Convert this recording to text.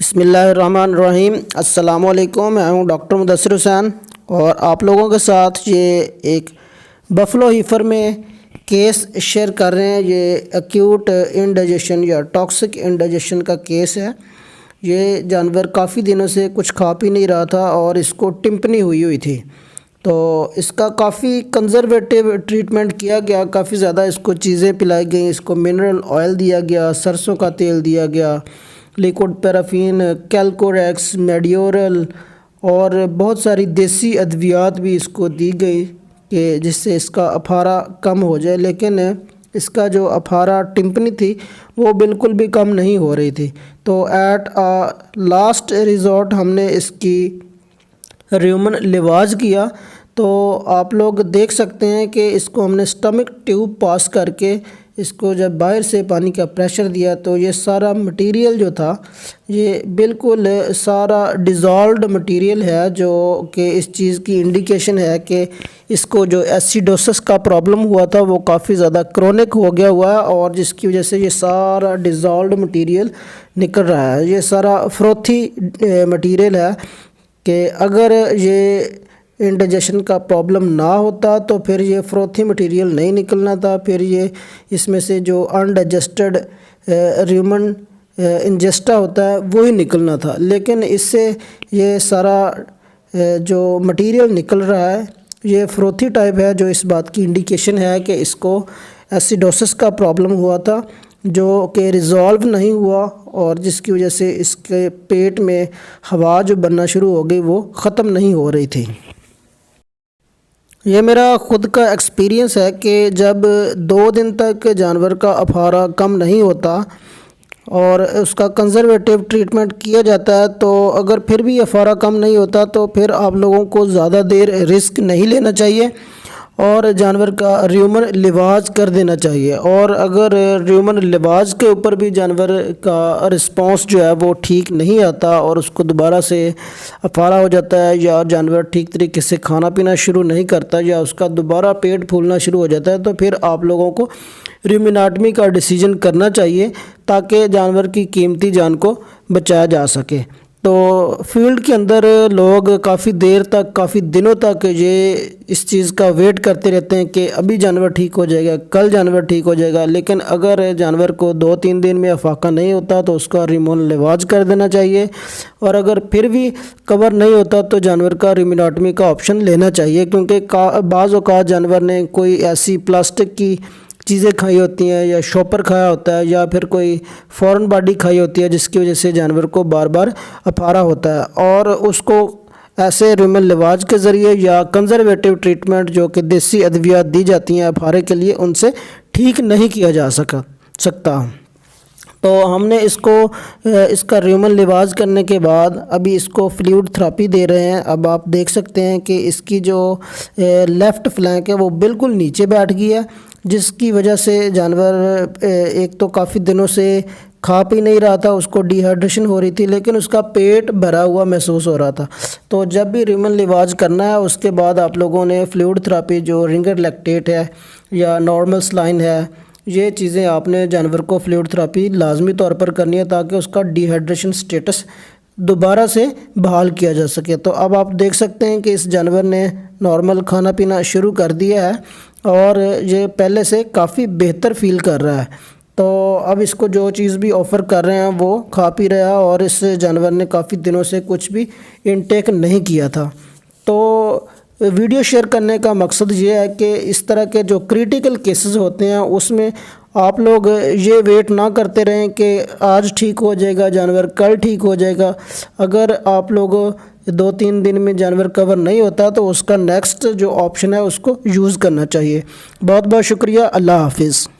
بسم اللہ الرحمن الرحیم۔ السلام علیکم، میں ہوں ڈاکٹر مدثر حسین اور آپ لوگوں کے ساتھ یہ ایک بفلو ہیفر میں کیس شیئر کر رہے ہیں۔ یہ ایکیوٹ انڈائجیشن یا ٹاکسک انڈائجیشن کا کیس ہے۔ یہ جانور کافی دنوں سے کچھ کھا پی نہیں رہا تھا اور اس کو ٹمپنی ہوئی تھی، تو اس کا کافی کنزرویٹیو ٹریٹمنٹ کیا گیا۔ کافی زیادہ اس کو چیزیں پلائی گئیں، اس کو منرل آئل دیا گیا، سرسوں کا تیل دیا گیا، لیکوڈ پیرافین، کیلکوریکس، میڈیورل اور بہت ساری دیسی ادویات بھی اس کو دی گئی کہ جس سے اس کا افارہ کم ہو جائے، لیکن اس کا جو افارہ ٹمپنی تھی وہ بالکل بھی کم نہیں ہو رہی تھی۔ تو ایٹ لاسٹ ریزورٹ ہم نے اس کی ریومن لواز کیا۔ تو آپ لوگ دیکھ سکتے ہیں کہ اس کو ہم نے سٹمک ٹیوب پاس کر کے اس کو جب باہر سے پانی کا پریشر دیا تو یہ سارا مٹیریل جو تھا یہ بالکل سارا ڈیزالوڈ مٹیریل ہے، جو کہ اس چیز کی انڈیکیشن ہے کہ اس کو جو ایسیڈوسس کا پرابلم ہوا تھا وہ کافی زیادہ کرونک ہو گیا ہوا ہے، اور جس کی وجہ سے یہ سارا ڈیزالوڈ مٹیریل نکل رہا ہے۔ یہ سارا فروتھی مٹیریل ہے کہ اگر یہ انڈائجیشن کا پرابلم نہ ہوتا تو پھر یہ فروتھی مٹیریل نہیں نکلنا تھا، پھر یہ اس میں سے جو انڈائجسٹڈ ریومن انجسٹا ہوتا ہے وہی نکلنا تھا، لیکن اس سے یہ سارا جو مٹیریل نکل رہا ہے یہ فروتھی ٹائپ ہے، جو اس بات کی انڈیکیشن ہے کہ اس کو ایسیڈوسس کا پرابلم ہوا تھا جو کہ ریزالو نہیں ہوا، اور جس کی وجہ سے اس کے پیٹ میں ہوا جو بننا شروع ہو گئی وہ ختم نہیں ہو رہی تھی۔ یہ میرا خود کا ایکسپیرینس ہے کہ جب 2 دن تک جانور کا افارہ کم نہیں ہوتا اور اس کا کنزرویٹیو ٹریٹمنٹ کیا جاتا ہے، تو اگر پھر بھی افارہ کم نہیں ہوتا تو پھر آپ لوگوں کو زیادہ دیر رسک نہیں لینا چاہیے اور جانور کا ریومن لواز کر دینا چاہیے۔ اور اگر ریومن لواز کے اوپر بھی جانور کا رسپانس جو ہے وہ ٹھیک نہیں آتا اور اس کو دوبارہ سے افارہ ہو جاتا ہے، یا جانور ٹھیک طریقے سے کھانا پینا شروع نہیں کرتا، یا اس کا دوبارہ پیٹ پھولنا شروع ہو جاتا ہے، تو پھر آپ لوگوں کو ریومیناٹمی کا ڈیسیجن کرنا چاہیے تاکہ جانور کی قیمتی جان کو بچایا جا سکے۔ تو فیلڈ کے اندر لوگ کافی دیر تک، کافی دنوں تک یہ اس چیز کا ویٹ کرتے رہتے ہیں کہ ابھی جانور ٹھیک ہو جائے گا، کل جانور ٹھیک ہو جائے گا، لیکن اگر جانور کو 2-3 دن میں افاقہ نہیں ہوتا تو اس کا ریومن لواز کر دینا چاہیے، اور اگر پھر بھی کور نہیں ہوتا تو جانور کا ریومیناٹمی کا آپشن لینا چاہیے، کیونکہ بعض اوقات جانور نے کوئی ایسی پلاسٹک کی چیزیں کھائی ہوتی ہیں، یا شاپر کھایا ہوتا ہے، یا پھر کوئی فورن باڈی کھائی ہوتی ہے جس کی وجہ سے جانور کو بار بار افارہ ہوتا ہے، اور اس کو ایسے ریومن لواز کے ذریعے یا کنزرویٹیو ٹریٹمنٹ جو کہ دیسی ادویات دی جاتی ہیں افارے کے لیے، ان سے ٹھیک نہیں کیا جا سکتا۔ تو ہم نے اس کا ریومن لواز کرنے کے بعد ابھی اس کو فلوئڈ تھراپی دے رہے ہیں۔ اب آپ دیکھ سکتے ہیں کہ اس کی جو لیفٹ فلینک ہے وہ بالکل نیچے بیٹھ گئی ہے، جس کی وجہ سے جانور ایک تو کافی دنوں سے کھا پی نہیں رہا تھا، اس کو ڈی ہائیڈریشن ہو رہی تھی، لیکن اس کا پیٹ بھرا ہوا محسوس ہو رہا تھا۔ تو جب بھی ریومن لواز کرنا ہے اس کے بعد آپ لوگوں نے فلوئڈ تھراپی جو رنگر لیکٹیٹ ہے یا نارمل سلائن ہے، یہ چیزیں آپ نے جانور کو فلوئڈ تھراپی لازمی طور پر کرنی ہے تاکہ اس کا ڈی ہائیڈریشن سٹیٹس دوبارہ سے بحال کیا جا سکے۔ تو اب آپ دیکھ سکتے ہیں کہ اس جانور نے نارمل کھانا پینا شروع کر دیا ہے اور یہ پہلے سے کافی بہتر فیل کر رہا ہے۔ تو اب اس کو جو چیز بھی آفر کر رہے ہیں وہ کھا پی رہا ہے، اور اس جانور نے کافی دنوں سے کچھ بھی انٹیک نہیں کیا تھا۔ تو ویڈیو شیئر کرنے کا مقصد یہ ہے کہ اس طرح کے جو کریٹیکل کیسز ہوتے ہیں اس میں آپ لوگ یہ ویٹ نہ کرتے رہیں کہ آج ٹھیک ہو جائے گا جانور، کل ٹھیک ہو جائے گا۔ اگر آپ لوگ 2-3 دن میں جانور کور نہیں ہوتا تو اس کا نیکسٹ جو آپشن ہے اس کو یوز کرنا چاہیے۔ بہت بہت شکریہ، اللہ حافظ۔